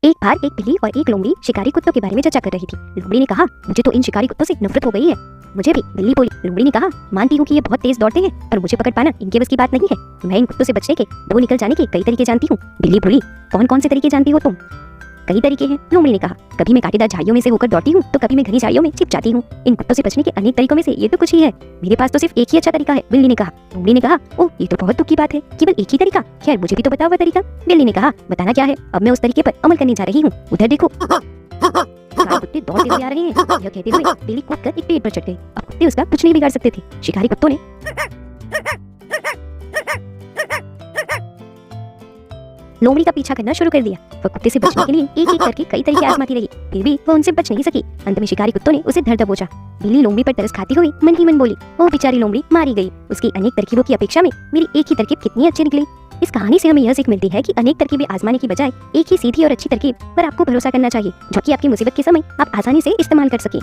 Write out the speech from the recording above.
एक बार एक बिल्ली और एक लोमड़ी शिकारी कुत्तों के बारे में चर्चा कर रही थी। लोमड़ी ने कहा, मुझे तो इन शिकारी कुत्तों से नफरत हो गई है। मुझे भी, बिल्ली बोली। लोमड़ी ने कहा, मानती हूँ कि ये बहुत तेज दौड़ते हैं, पर मुझे पकड़ पाना इनके बस की बात नहीं है। मैं इन कुत्तों से बचने के, दो निकल जाने के कई तरीके जानती हूँ। बिल्ली बोली, कौन कौन से तरीके जानती हो तुम? कई तरीके हैं, लोमड़ी ने कहा। कभी मैं कांटेदार झाड़ियों में से होकर दौड़ती हूँ, तो कभी मैं घनी झाड़ियों में छिप जाती हूँ। इन कुत्तों से बचने के अनेक तरीकों में से ये तो कुछ ही है। मेरे पास तो सिर्फ एक ही अच्छा तरीका है, बिल्ली ने कहा। लोमड़ी ने कहा, ओह ये तो बहुत दुख की बात है, केवल एक ही तरीका? खैर मुझे भी तो बताओ वह तरीका। बिल्ली ने कहा, बताना क्या है, अब मैं उस तरीके पर अमल करने जा रही हूँ। उधर देखो। शिकारी कुत्ते दौड़ते हुए आ रहे हैं। यह कहते हुए बिल्ली कूदकर एक पेड़ पर चढ़ गई। अब कुत्ते उसका कुछ नहीं बिगाड़ सकते थे। शिकारी कुत्तों ने लोमड़ी का पीछा करना शुरू कर दिया। वह कुत्ते से बचने के लिए एक एक करके कई तरीके आजमाती रही, फिर भी वह उनसे बच नहीं सकी। अंत में शिकारी कुत्तों ने उसे धर दबोचा। बिल्ली लोमड़ी पर तरस खाती हुई मन ही मन बोली, ओह बेचारी लोमड़ी मारी गई। उसकी अनेक तरकीबों की अपेक्षा में मेरी एक ही तरकीब कितनी अच्छी निकली। इस कहानी से हमें यह सीख मिलती है कि अनेक तरकीबें आजमाने की बजाय एक ही सीधी और अच्छी तरकीब पर आपको भरोसा करना चाहिए, जो कि आपकी मुसीबत के समय आप आसानी से इस्तेमाल कर सके।